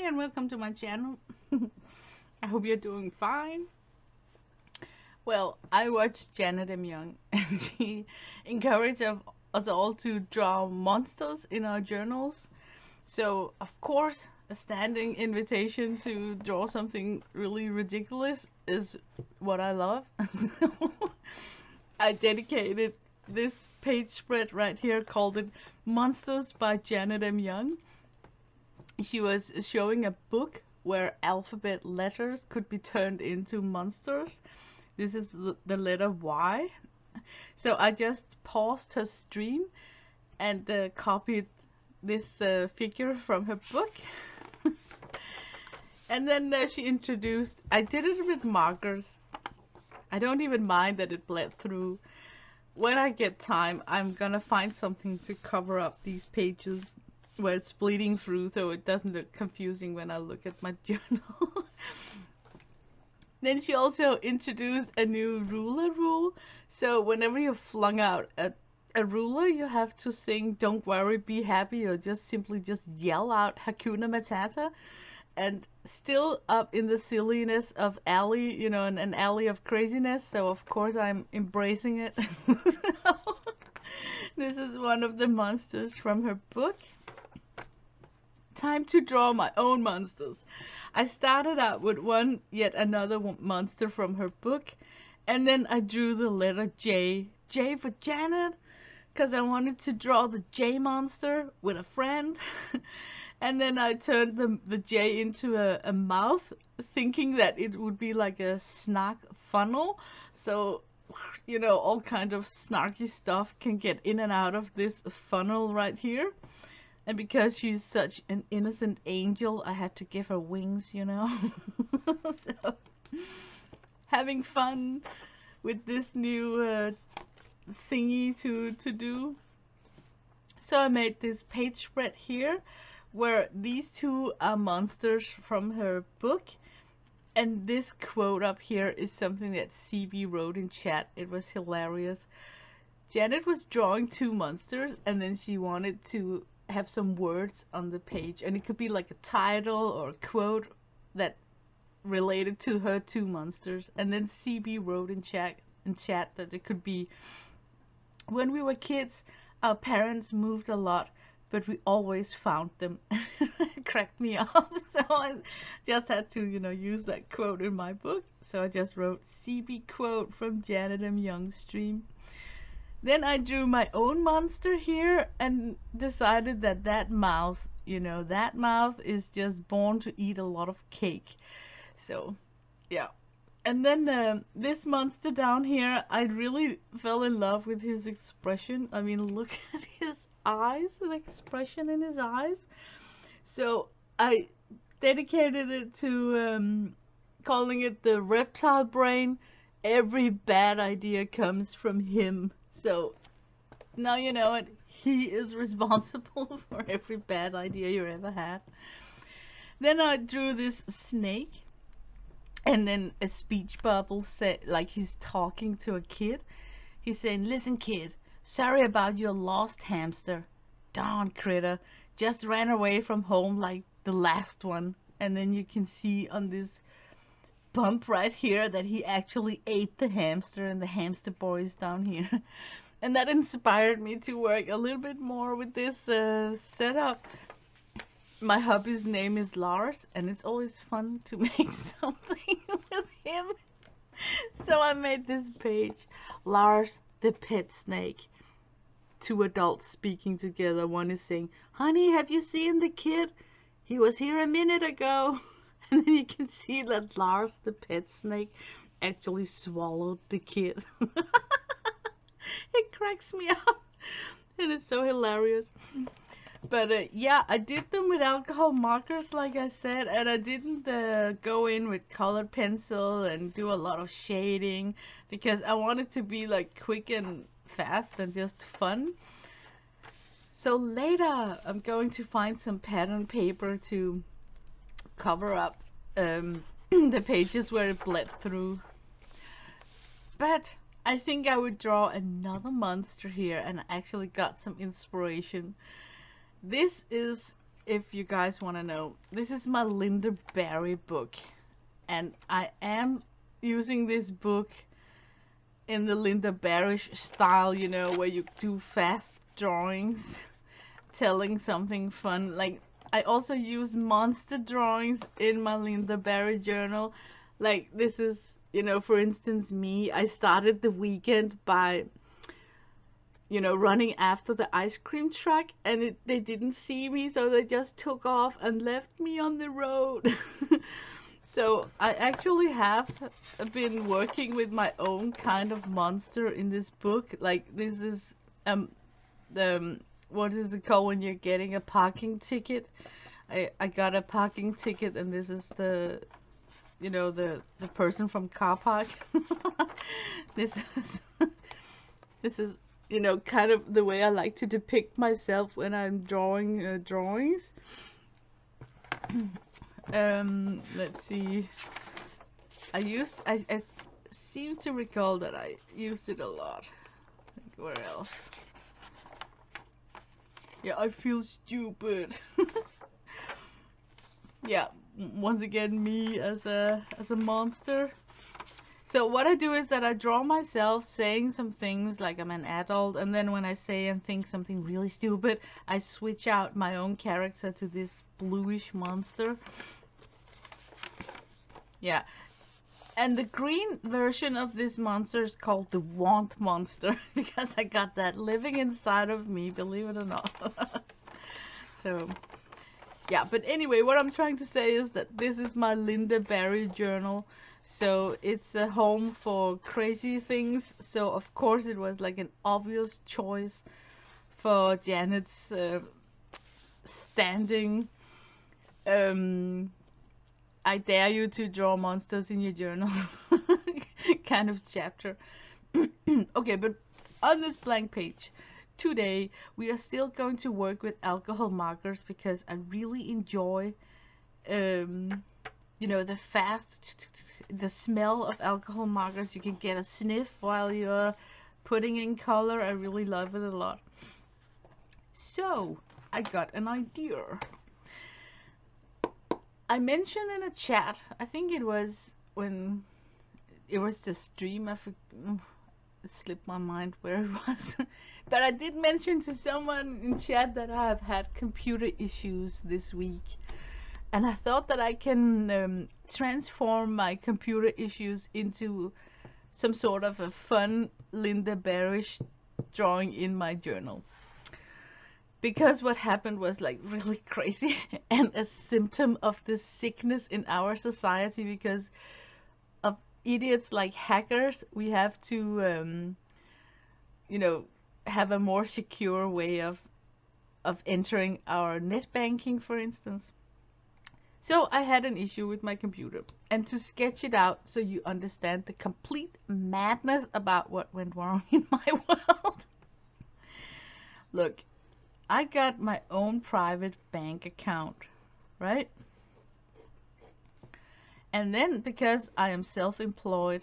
and welcome to my channel. I hope you're doing fine. Well, I watched Janet M. Young and she encouraged us all to draw monsters in our journals. So, of course, a standing invitation to draw something really ridiculous is what I love. So, I dedicated this page spread right here, called it Monsters by Janet M. Young. She was showing a book where alphabet letters could be turned into monsters. This is the letter Y. So I just paused her stream and copied this figure from her book. And then she introduced, I did it with markers. I don't even mind that it bled through. When I get time, I'm gonna find something to cover up these pages where it's bleeding through, so it doesn't look confusing when I look at my journal. Then she also introduced a new ruler rule. So whenever you flung out a ruler, you have to sing "Don't worry, be happy," or simply yell out "Hakuna Matata." And still up in the silliness of alley, you know, an alley of craziness. So of course I'm embracing it. This is one of the monsters from her book. Time to draw my own monsters. I started out with yet another monster from her book, and then I drew the letter J. J for Janet, because I wanted to draw the J monster with a friend. And then I turned the J into a mouth, thinking that it would be like a snack funnel. So, you know, all kind of snarky stuff can get in and out of this funnel right here. And because she's such an innocent angel, I had to give her wings, you know. So, having fun with this new thingy to do. So I made this page spread here, where these two are monsters from her book. And this quote up here is something that CB wrote in chat. It was hilarious. Janet was drawing two monsters, and then she wanted to have some words on the page, and it could be like a title or a quote that related to her two monsters. And then CB wrote in chat that it could be, when we were kids, our parents moved a lot, but we always found them. It cracked me up. So I just had to, you know, use that quote in my book. So I just wrote CB quote from Janet M. Young's stream. Then I drew my own monster here and decided that that mouth, you know, that mouth is just born to eat a lot of cake. So, yeah. And then this monster down here, I really fell in love with his expression. I mean, look at his eyes, the expression in his eyes. So I dedicated it to calling it the reptile brain. Every bad idea comes from him. So now you know it. He is responsible for every bad idea you ever had. Then I drew this snake, and then a speech bubble said, like he's talking to a kid. He's saying, "Listen, kid, sorry about your lost hamster. Darn critter, just ran away from home like the last one." And then you can see on this bump right here that he actually ate the hamster, and the hamster boy is down here. And that inspired me to work a little bit more with this setup. My hubby's name is Lars, and it's always fun to make something with him. So I made this page, Lars the pet snake. Two adults speaking together. One is saying, "Honey, have you seen the kid? He was here a minute ago." And then you can see that Lars the pet snake actually swallowed the kid. It cracks me up, and it's so hilarious. But yeah, I did them with alcohol markers, like I said, and I didn't go in with colored pencil and do a lot of shading, because I wanted to be like quick and fast and just fun. So later I'm going to find some pattern paper to cover up the pages where it bled through. But I think I would draw another monster here, and I actually got some inspiration. This is if you guys want to know, this is my Linda Barry book, and I am using this book in the Linda Barry style, you know, where you do fast drawings, telling something fun. Like, I also use monster drawings in my Linda Barry journal. Like, this is, you know, for instance, me. I started the weekend by, you know, running after the ice cream truck, and they didn't see me, so they just took off and left me on the road. So I actually have been working with my own kind of monster in this book. Like, this is the what is it called when you're getting a parking ticket? I got a parking ticket, and this is the, you know, the person from car park. This is you know, kind of the way I like to depict myself when I'm drawing drawings. Let's see. I seem to recall that I used it a lot. Where else? Yeah, I feel stupid. Yeah, once again, me as a monster. So what I do is that I draw myself saying some things like I'm an adult, and then when I say and think something really stupid, I switch out my own character to this bluish monster. Yeah. And the green version of this monster is called the Want Monster, because I got that living inside of me, believe it or not. So, yeah, but anyway, what I'm trying to say is that this is my Linda Barry journal. So it's a home for crazy things. So of course it was like an obvious choice for Janet's standing I dare you to draw monsters in your journal kind of chapter. Okay, but on this blank page, today we are still going to work with alcohol markers, because I really enjoy you know, the smell of alcohol markers. You can get a sniff while you're putting in color. I really love it a lot. So I got an idea. I mentioned in a chat, I think it was when it was the stream, it slipped my mind where it was. But I did mention to someone in chat that I have had computer issues this week. And I thought that I can transform my computer issues into some sort of a fun Linda Barrish drawing in my journal. Because what happened was like really crazy and a symptom of this sickness in our society, because of idiots like hackers. We have to, you know, have a more secure way of entering our net banking, for instance. So I had an issue with my computer, and to sketch it out so you understand the complete madness about what went wrong in my world. Look, I got my own private bank account, right? And then, because I am self-employed,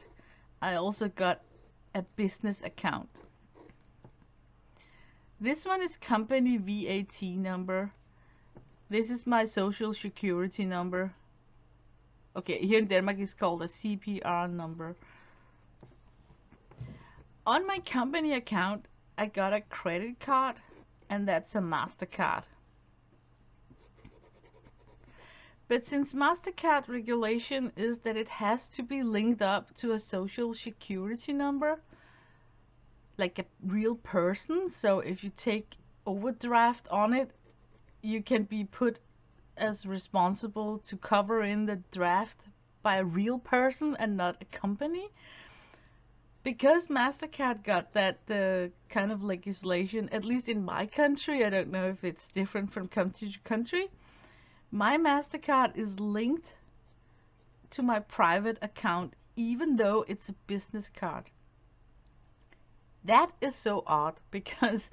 I also got a business account. This one is company VAT number. This is my social security number. Okay, here in Denmark it's called a CPR number. On my company account, I got a credit card, and that's a MasterCard. But since MasterCard regulation is that it has to be linked up to a social security number, like a real person, so if you take overdraft on it, you can be put as responsible to cover in the draft by a real person and not a company. Because MasterCard got that kind of legislation, at least in my country, I don't know if it's different from country to country, my MasterCard is linked to my private account, even though it's a business card. That is so odd, because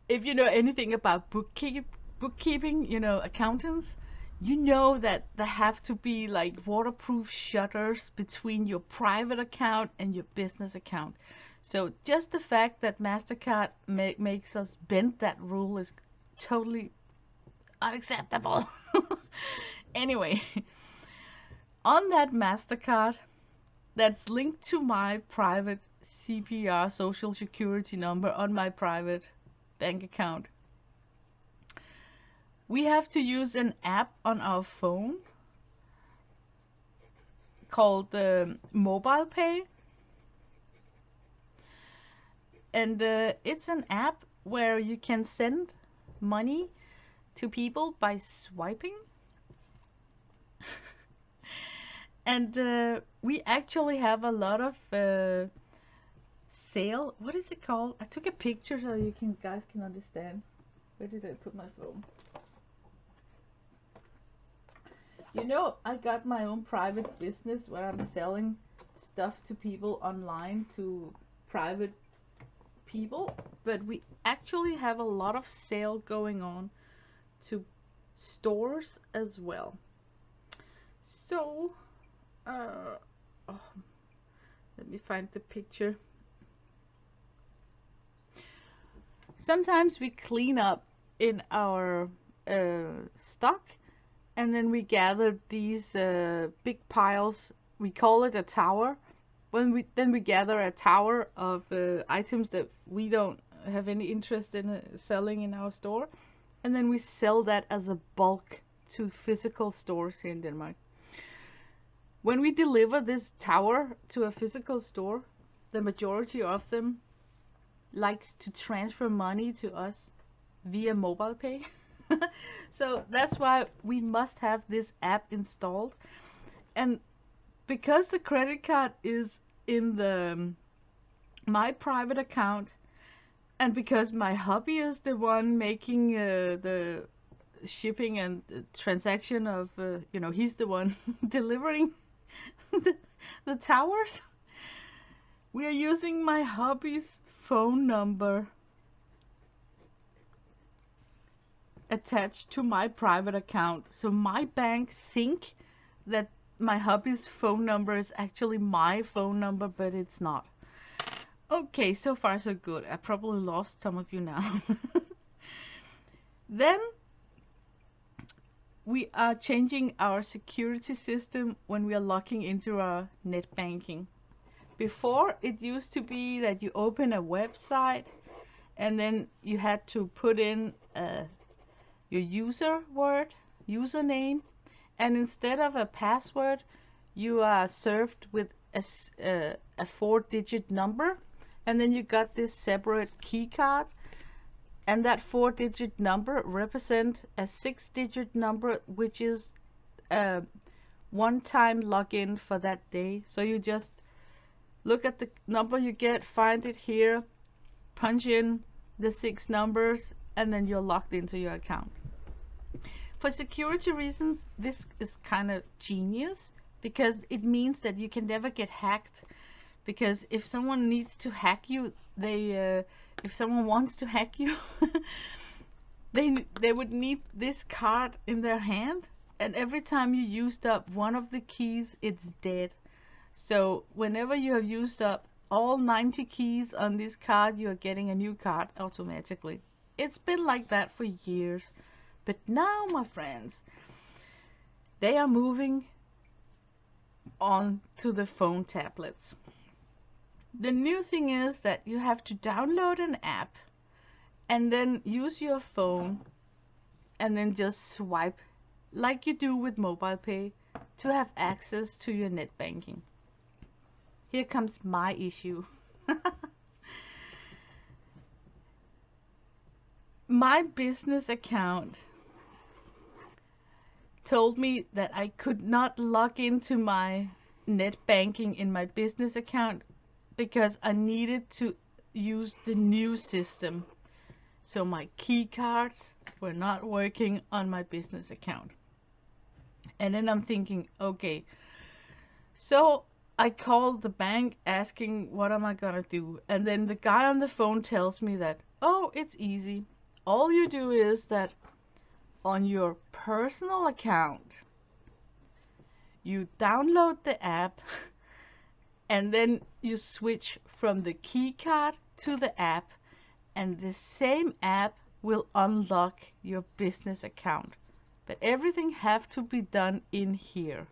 if you know anything about bookkeeping, you know, accountants, you know that there have to be like waterproof shutters between your private account and your business account. So just the fact that MasterCard makes us bend that rule is totally unacceptable. Anyway, on that MasterCard that's linked to my private CPR, Social Security number, on my private bank account, we have to use an app on our phone called Mobile Pay. And it's an app where you can send money to people by swiping. And we actually have a lot of sale. What is it called? I took a picture so you guys can understand. Where did I put my phone? You know, I got my own private business where I'm selling stuff to people online, to private people, but we actually have a lot of sale going on to stores as well. So, let me find the picture. Sometimes we clean up in our stock, and then we gather these big piles. We call it a tower. Then we gather a tower of items that we don't have any interest in selling in our store, and then we sell that as a bulk to physical stores here in Denmark. When we deliver this tower to a physical store, the majority of them likes to transfer money to us via mobile pay. So that's why we must have this app installed. And because the credit card is in my private account, and because my hubby is the one making the shipping and transaction of, he's the one delivering the towers, we are using my hubby's phone number attached to my private account. So my bank think that my hubby's phone number is actually my phone number, but it's not. Okay, so far so good. I probably lost some of you now. Then we are changing our security system when we are logging into our net banking. Before, it used to be that you open a website and then you had to put in your username, and instead of a password, you are served with a 4-digit number, and then you got this separate key card, and that 4-digit number represent a 6-digit number, which is a one-time login for that day. So you just look at the number you get, find it here, punch in the 6 numbers, and then you're logged into your account. For security reasons, this is kind of genius, because it means that you can never get hacked. Because if someone needs to hack you, if someone wants to hack you, they would need this card in their hand, and every time you used up one of the keys, it's dead. So whenever you have used up all 90 keys on this card, you are getting a new card automatically. It's been like that for years. But now, my friends, they are moving on to the phone tablets. The new thing is that you have to download an app and then use your phone and then just swipe like you do with mobile pay to have access to your net banking. Here comes my issue. My business account told me that I could not log into my net banking in my business account because I needed to use the new system. So my key cards were not working on my business account. And then I'm thinking, okay, so I called the bank asking what am I gonna do, and then the guy on the phone tells me that, oh, it's easy. All you do is that on your personal account, you download the app and then you switch from the key card to the app, and the same app will unlock your business account. But everything have to be done in here.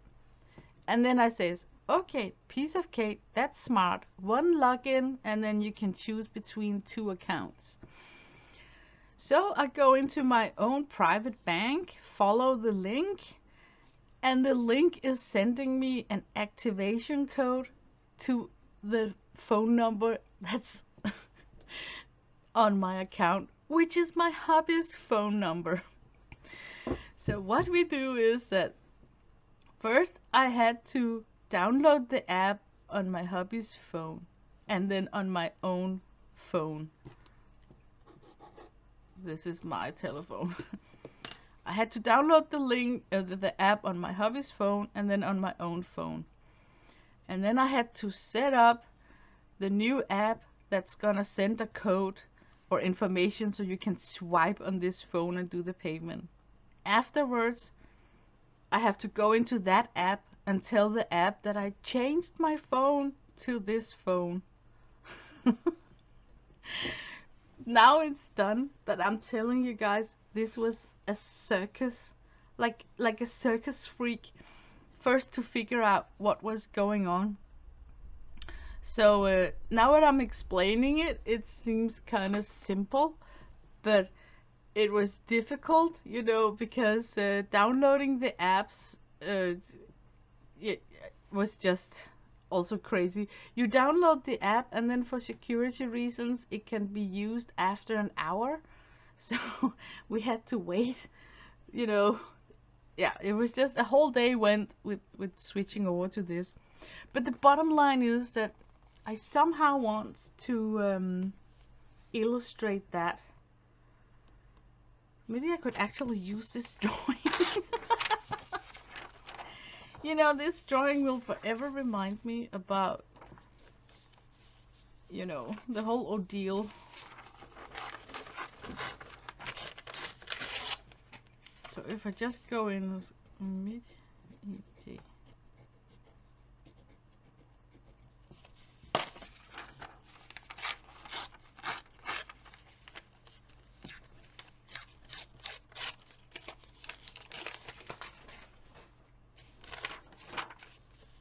And then I says, okay, piece of cake, that's smart. One login, and then you can choose between 2 accounts. So I go into my own private bank, follow the link, and the link is sending me an activation code to the phone number that's on my account, which is my hubby's phone number. So what we do is that first I had to download the app on my hubby's phone and then on my own phone. This is my telephone. I had to download the app on my hubby's phone and then on my own phone. And then I had to set up the new app that's gonna send a code or information so you can swipe on this phone and do the payment. Afterwards, I have to go into that app and tell the app that I changed my phone to this phone. Now it's done, but I'm telling you guys, this was a circus, like a circus freak, first to figure out what was going on. So now that I'm explaining it, it seems kind of simple, but it was difficult, you know, because downloading the apps it was just also crazy. You download the app and then for security reasons it can be used after an hour. So we had to wait, you know. Yeah, it was just a whole day went with switching over to this. But the bottom line is that I somehow want to illustrate that. Maybe I could actually use this drawing. You know, this drawing will forever remind me about, you know, the whole ordeal. So if I just go in as mid-ET.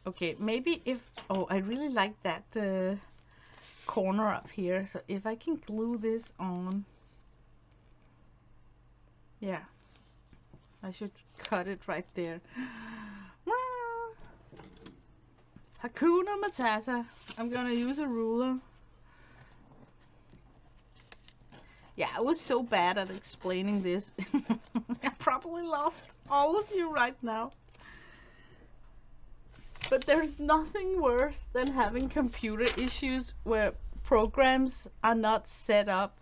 Okay, maybe if, oh, I really like that corner up here. So if I can glue this on, yeah, I should cut it right there. Hakuna Matata. I'm gonna use a ruler. Yeah, I was so bad at explaining this. I probably lost all of you right now. But there's nothing worse than having computer issues where programs are not set up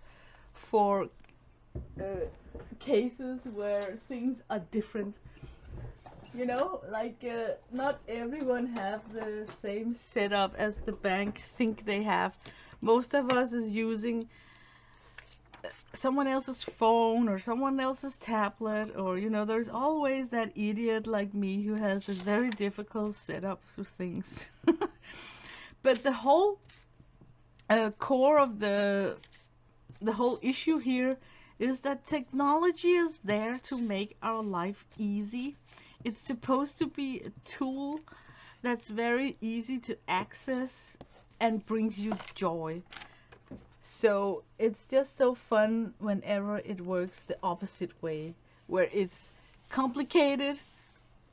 for cases where things are different. You know, like not everyone have the same setup as the bank think they have. Most of us is using someone else's phone or someone else's tablet, or you know, there's always that idiot like me who has a very difficult setup for things. But the whole core of the whole issue here is that technology is there to make our life easy. It's supposed to be a tool that's very easy to access and brings you joy. So it's just so fun whenever it works the opposite way, where it's complicated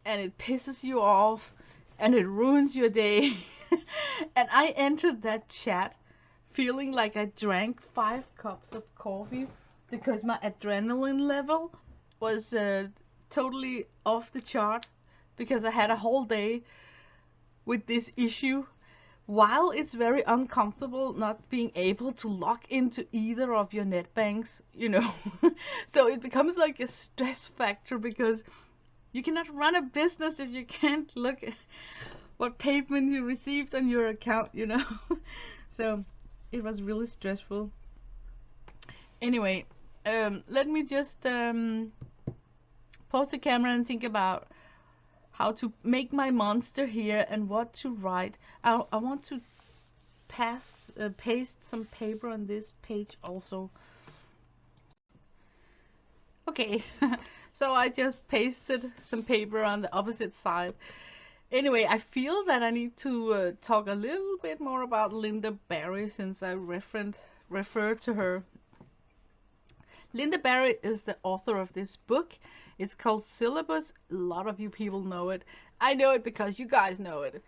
and it pisses you off and it ruins your day. And I entered that chat feeling like I drank 5 cups of coffee because my adrenaline level was totally off the chart, because I had a whole day with this issue. While it's very uncomfortable not being able to log into either of your net banks, you know. So it becomes like a stress factor, because you cannot run a business if you can't look at what payment you received on your account, you know. So it was really stressful. Anyway, let me just pause the camera and think about how to make my monster here and what to write. I want to paste some paper on this page also. Okay, so I just pasted some paper on the opposite side. Anyway, I feel that I need to talk a little bit more about Linda Barry since I refer to her. Linda Barry is the author of this book. It's called Syllabus. A lot of you people know it. I know it because you guys know it.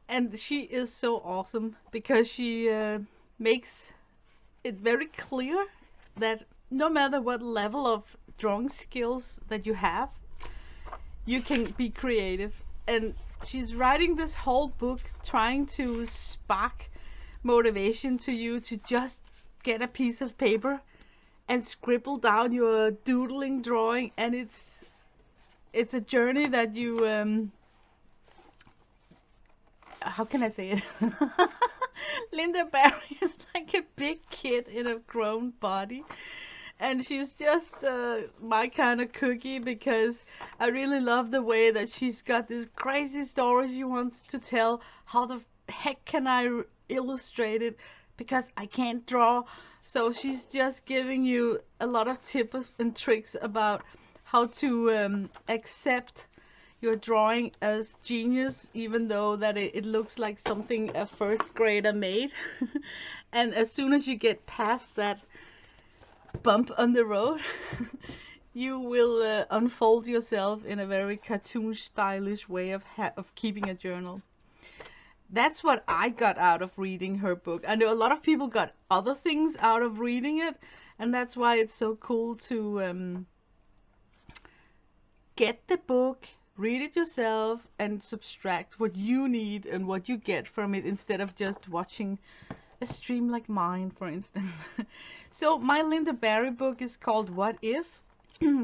And she is so awesome because she makes it very clear that no matter what level of drawing skills that you have, you can be creative. And she's writing this whole book trying to spark motivation to you to just get a piece of paper and scribble down your doodling drawing. And it's a journey that you how can I say it? Linda Barry is like a big kid in a grown body. And she's just my kind of cookie because I really love the way that she's got this crazy story she wants to tell. How the heck can I illustrate it? Because I can't draw. So she's just giving you a lot of tips and tricks about how to accept your drawing as genius, even though that it looks like something a first grader made. And as soon as you get past that bump on the road, you will unfold yourself in a very cartoon stylish way of keeping a journal. That's what I got out of reading her book. I know a lot of people got other things out of reading it, and that's why it's so cool to get the book, read it yourself, and subtract what you need and what you get from it instead of just watching a stream like mine, for instance. So my Linda Barry book is called What If?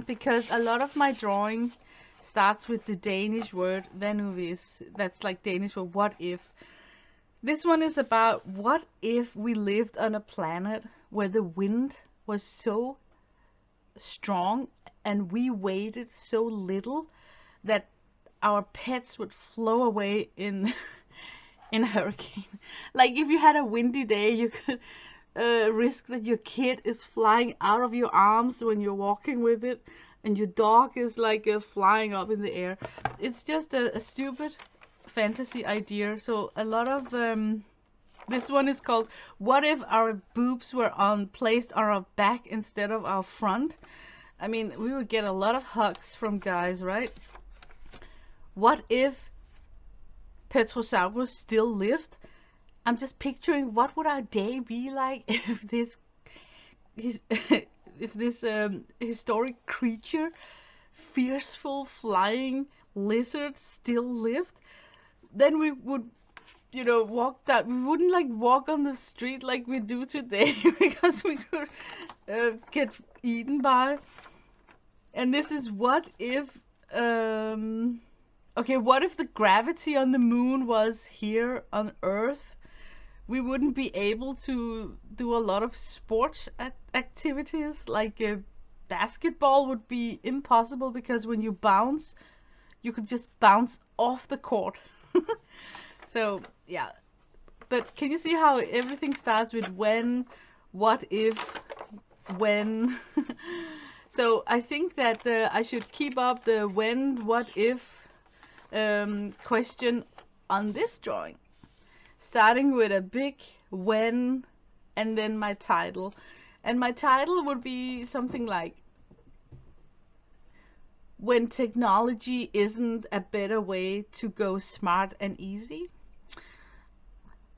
Because a lot of my drawing starts with the Danish word Vanuvis. That's like Danish for what if. This one is about what if we lived on a planet where the wind was so strong and we waited so little that our pets would flow away in in a hurricane. Like if you had a windy day, you could risk that your kid is flying out of your arms when you're walking with it, and your dog is like flying up in the air. It's just a stupid fantasy idea. So a lot of this one is called What If Our Boobs Were placed on our back instead of our front? I mean, we would get a lot of hugs from guys, right? What if Petrosaurus still lived? I'm just picturing what would our day be like if this historic creature, fierceful flying lizard, still lived. Then we would, walk that. We wouldn't like walk on the street like we do today because we could get eaten by. And this is what if. Okay, what if the gravity on the moon was here on Earth? We wouldn't be able to do a lot of sports activities. Like basketball would be impossible because when you bounce, you could just bounce off the court. So, yeah. But can you see how everything starts with when, what if, when? So I think that I should keep up the when, what if question on this drawing, starting with a big when and then my title. And my title would be something like When Technology Isn't a Better Way to Go Smart and Easy.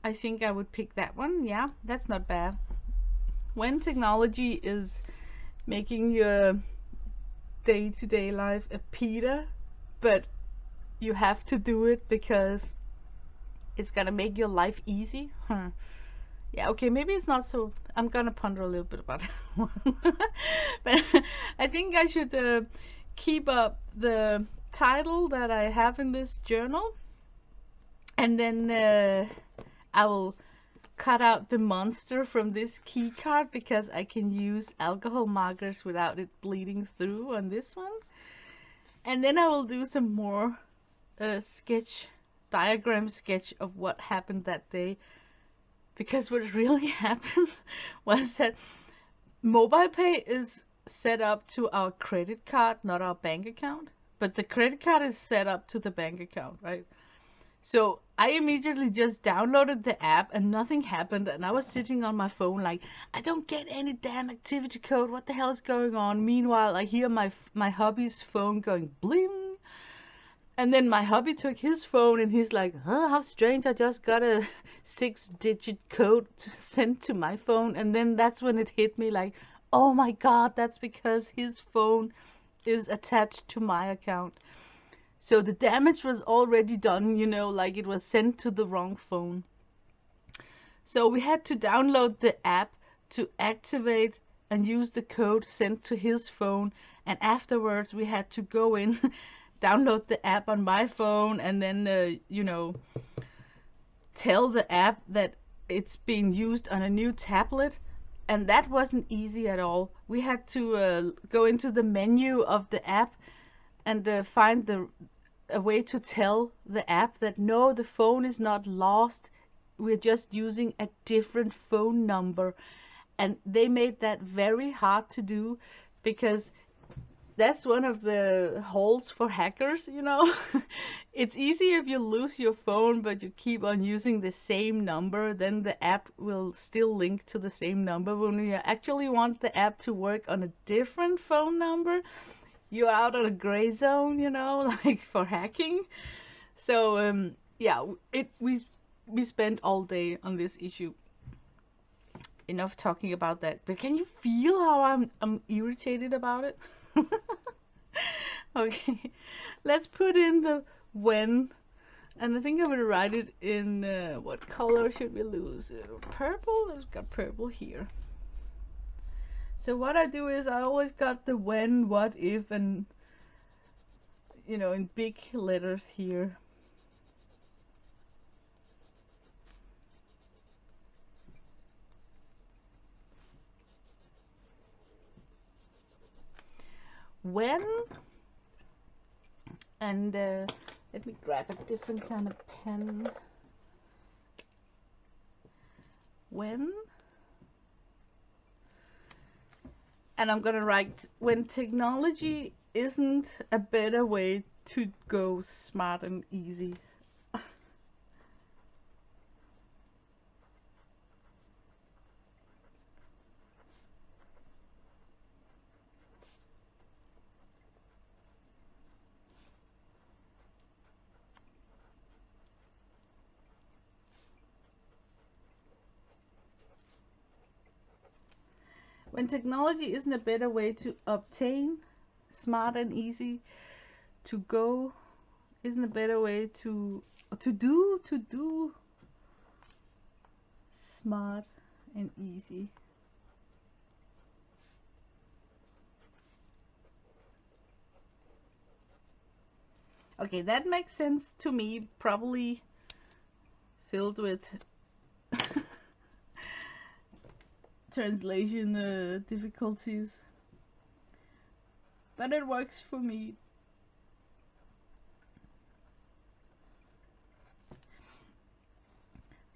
I think I would pick that one. Yeah, that's not bad. When technology is making your day-to-day life a pita, but you have to do it because it's gonna make your life easy. Yeah, okay, maybe it's not so. I'm gonna ponder a little bit about that one. But I think I should keep up the title that I have in this journal, and then I will cut out the monster from this key card because I can use alcohol markers without it bleeding through on this one. And then I will do some more diagram sketch of what happened that day, because what really happened was that mobile pay is set up to our credit card, not our bank account. But the credit card is set up to the bank account, right? So I immediately just downloaded the app and nothing happened. And I was sitting on my phone like, I don't get any damn activity code. What the hell is going on? Meanwhile, I hear my hubby's phone going bling. And then my hubby took his phone and he's like, huh, how strange. I just got a 6-digit code sent to my phone. And then that's when it hit me like, oh my God, that's because his phone is attached to my account. So the damage was already done, you know, like it was sent to the wrong phone. So we had to download the app to activate and use the code sent to his phone. And afterwards we had to go in, download the app on my phone, and then, you know, tell the app that it's being used on a new tablet. And that wasn't easy at all. We had to go into the menu of the app and find a way to tell the app that no, the phone is not lost. We're just using a different phone number. And they made that very hard to do because that's one of the holes for hackers, you know. It's easy if you lose your phone, but you keep on using the same number, then the app will still link to the same number. When you actually want the app to work on a different phone number, you're out of a gray zone, you know, like for hacking. So yeah, we spent all day on this issue. Enough talking about that. But can you feel how I'm irritated about it? Okay, let's put in the when, and I think I'm gonna write it in what color should we use? Purple. I've got purple here. So what I do is I always got the when, what, if, and you know, in big letters here. When, and let me grab a different kind of pen. When, and I'm gonna write when technology isn't a better way to go smart and easy. When technology isn't a better way to obtain smart and easy, to go isn't a better way to do smart and easy. Okay, that makes sense to me, probably filled with translation difficulties, but it works for me.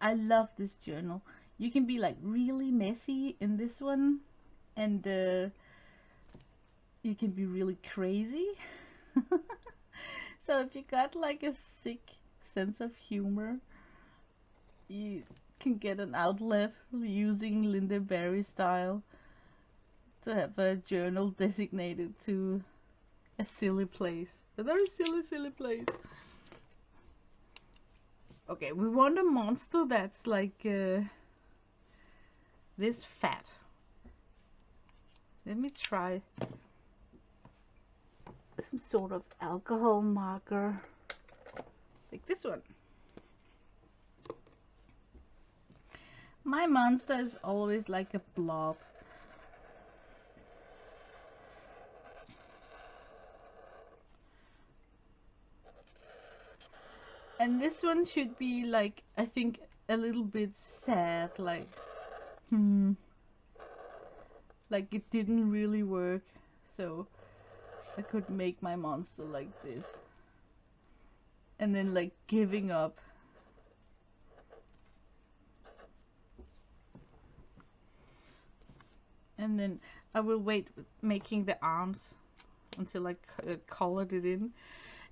I love this journal. You can be like really messy in this one, and you can be really crazy. So if you got like a sick sense of humor, you can get an outlet using Linda Berry style to have a journal designated to a silly place. A very silly place. Okay, we want a monster that's like this fat. Let me try some sort of alcohol marker, like this one. My monster is always like a blob. And this one should be like, I think, a little bit sad, like, like it didn't really work, so I could make my monster like this. And then like giving up. And then I will wait with making the arms until I colored it in.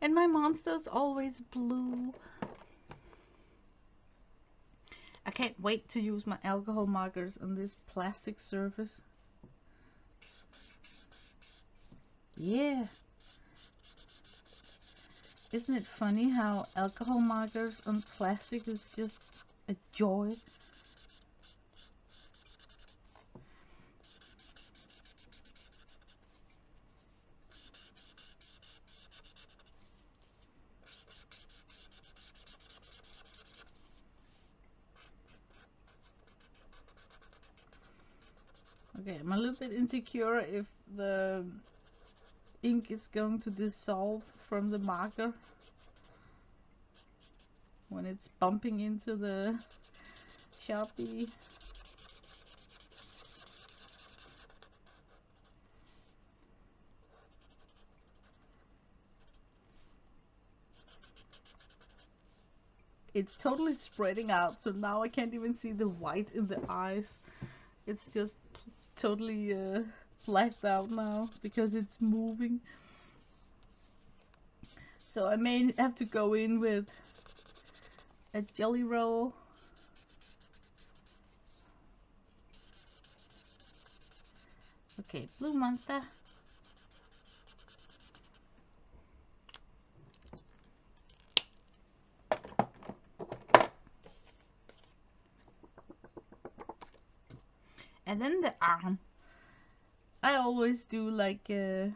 And my monster's always blue. I can't wait to use my alcohol markers on this plastic surface. Yeah. Isn't it funny how alcohol markers on plastic is just a joy? Okay, I'm a little bit insecure if the ink is going to dissolve from the marker when it's bumping into the Sharpie. It's totally spreading out, so now I can't even see the white in the eyes. It's just totally blacked out now because it's moving. So I may have to go in with a jelly roll. Okay, blue monster. And then the arm. I always do like that.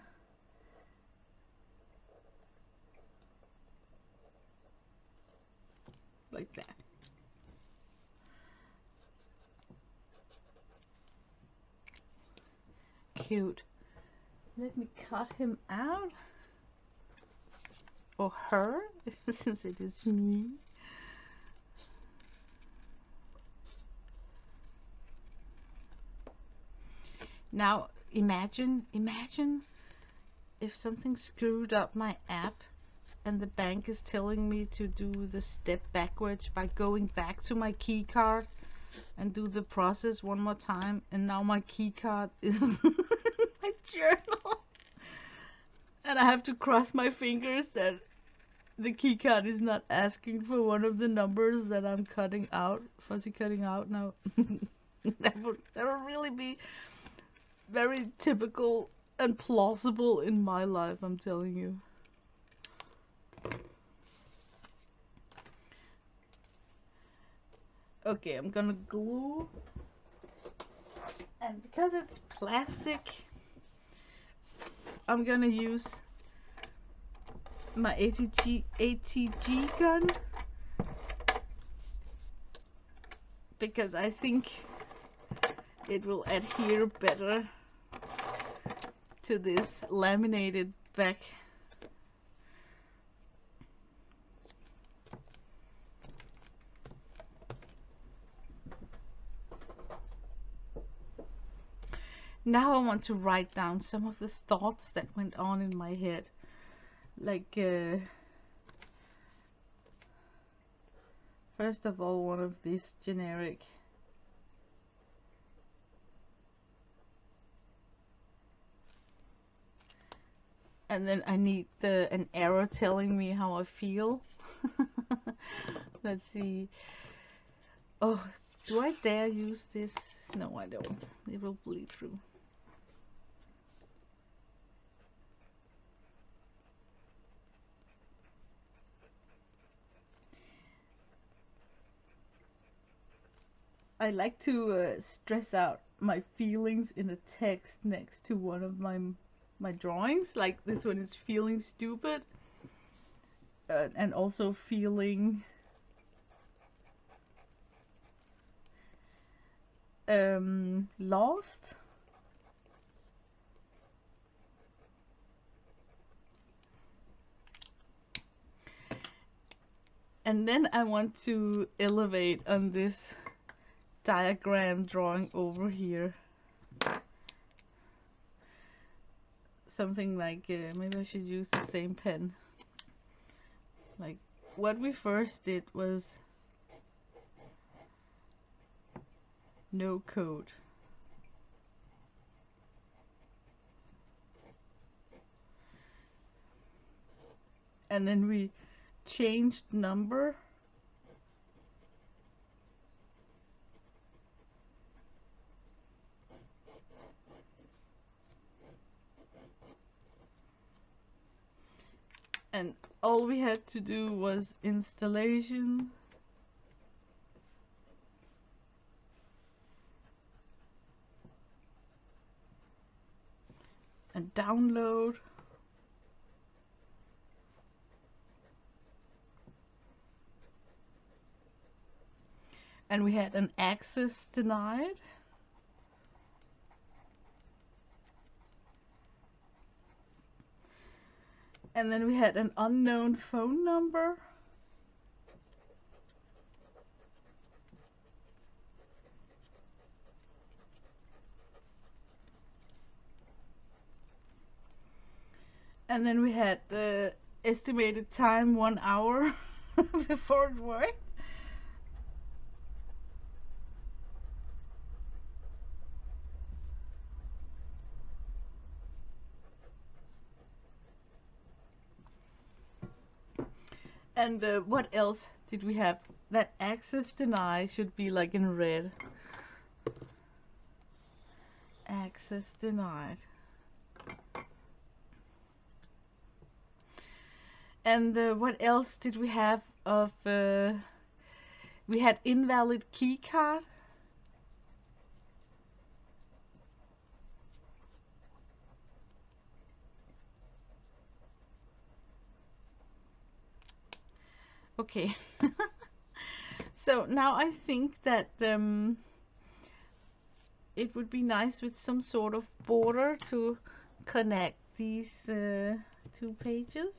Cute. Let me cut him out. Or her, since it is me. Now imagine if something screwed up my app and the bank is telling me to do the step backwards by going back to my key card and do the process one more time, and now my key card is my journal, and I have to cross my fingers that the key card is not asking for one of the numbers that I'm cutting out, fuzzy cutting out now. that would really be very typical and plausible in my life, I'm telling you. Okay, I'm gonna glue, and because it's plastic, I'm gonna use my ATG gun, because I think it will adhere better to this laminated back. Now I want to write down some of the thoughts that went on in my head. Like, first of all, one of these generic and then I need an arrow telling me how I feel. Let's see. Oh, do I dare use this? No, I don't. It will bleed through. I like to stress out my feelings in a text next to one of my drawings. Like this one is feeling stupid, and also feeling lost. And then I want to elevate on this diagram drawing over here. Something like, maybe I should use the same pen. Like, what we first did was no code. and then we changed number. And all we had to do was installation. And download. And we had an access denied. And then we had an unknown phone number. And then we had the estimated time 1 hour before it worked. And what else did we have? That access denied should be like in red. Access denied. And what else did we have of... we had invalid key card. Okay. So now I think that it would be nice with some sort of border to connect these two pages.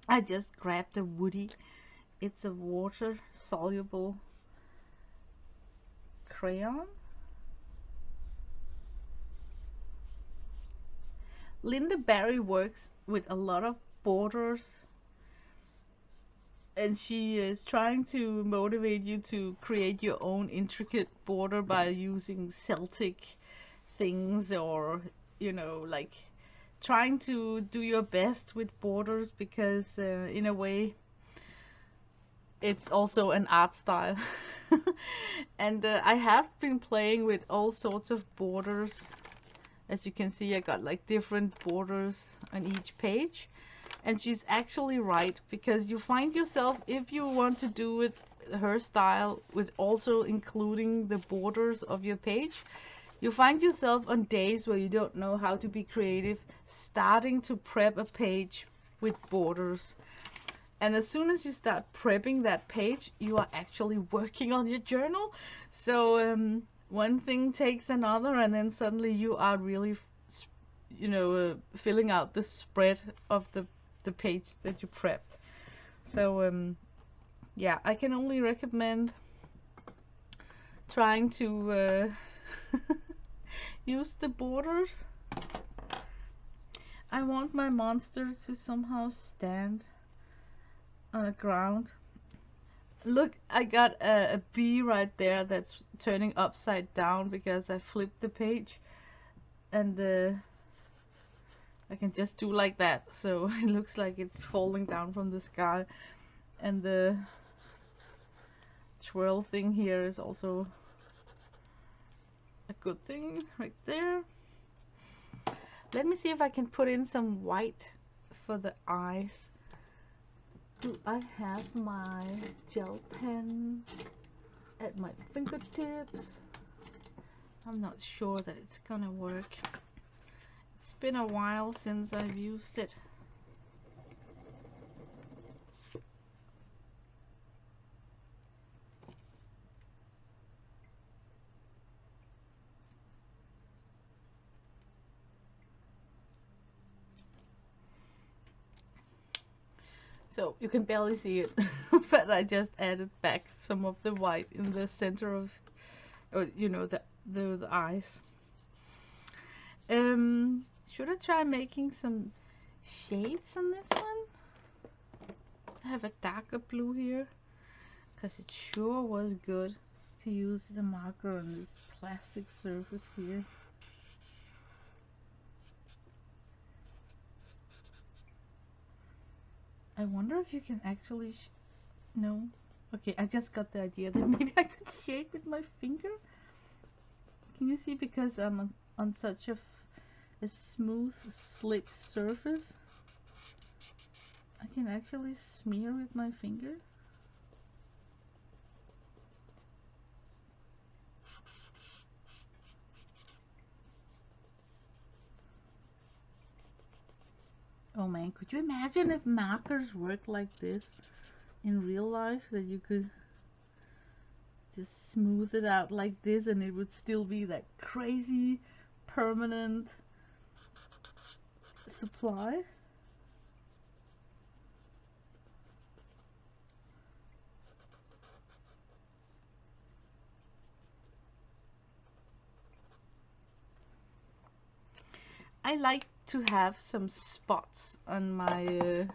I just grabbed a Woody. It's a water soluble crayon. Linda Barry works with a lot of borders, and she is trying to motivate you to create your own intricate border by using Celtic things, or you know, like trying to do your best with borders, because in a way it's also an art style. And I have been playing with all sorts of borders. As you can see, I got like different borders on each page. And she's actually right, because you find yourself, if you want to do it her style with also including the borders of your page, you find yourself on days where you don't know how to be creative, starting to prep a page with borders. And as soon as you start prepping that page, you are actually working on your journal. So one thing takes another, and then suddenly you are really, you know, filling out the spread of the page that you prepped. So yeah, I can only recommend trying to use the borders. I want my monster to somehow stand on the ground. Look, I got a bee right there that's turning upside down because I flipped the page, and I can just do like that, so it looks like it's falling down from the sky. And the twirl thing here is also a good thing right there. Let me see if I can put in some white for the eyes. Do I have my gel pen at my fingertips? I'm not sure that it's gonna work. It's been a while since I've used it. So you can barely see it, but I just added back some of the white in the center of, or, you know, the eyes. Should I try making some shades on this one? I have a darker blue here, because it sure was good to use the marker on this plastic surface here. I wonder if you can actually no. Okay, I just got the idea that maybe I could shake with my finger. Can you see, because I'm on such a smooth, slick surface, I can actually smear with my finger. Oh man, could you imagine if markers worked like this in real life, that you could just smooth it out like this and it would still be that crazy permanent supply? I like to have some spots on my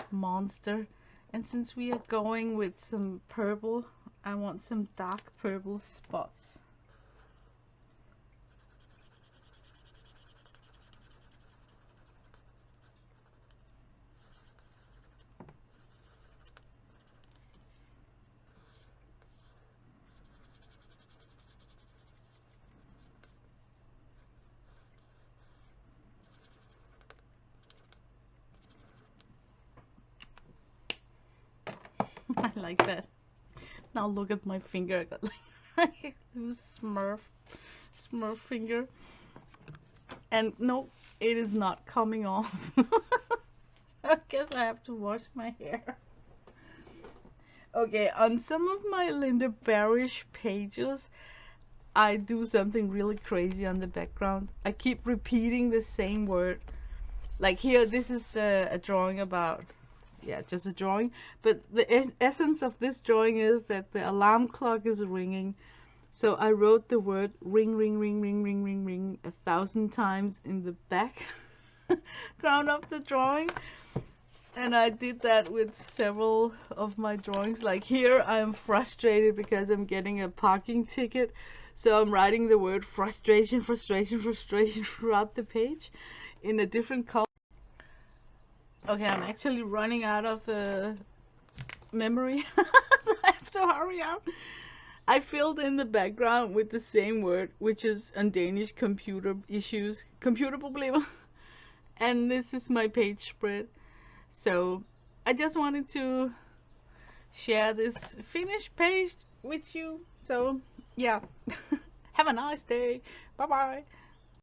monster, and since we are going with some purple, I want some dark purple spots. I like that. Now look at my finger. I got like smurf finger. And no, it is not coming off. I guess I have to wash my hair. Okay, on some of my Linda Barish pages, I do something really crazy on the background. I keep repeating the same word. Like here, this is a drawing about, yeah, just a drawing. But the essence of this drawing is that the alarm clock is ringing. So I wrote the word ring, ring, ring, ring, ring, ring, ring 1,000 times in the background of the drawing. And I did that with several of my drawings. Like here, I am frustrated because I'm getting a parking ticket. So I'm writing the word frustration, frustration, frustration throughout the page in a different color. Okay, I'm actually running out of memory, so I have to hurry up. I filled in the background with the same word, which is on Danish computer issues, computerproblemer. And this is my page spread. So I just wanted to share this finished page with you. So yeah, have a nice day. Bye bye.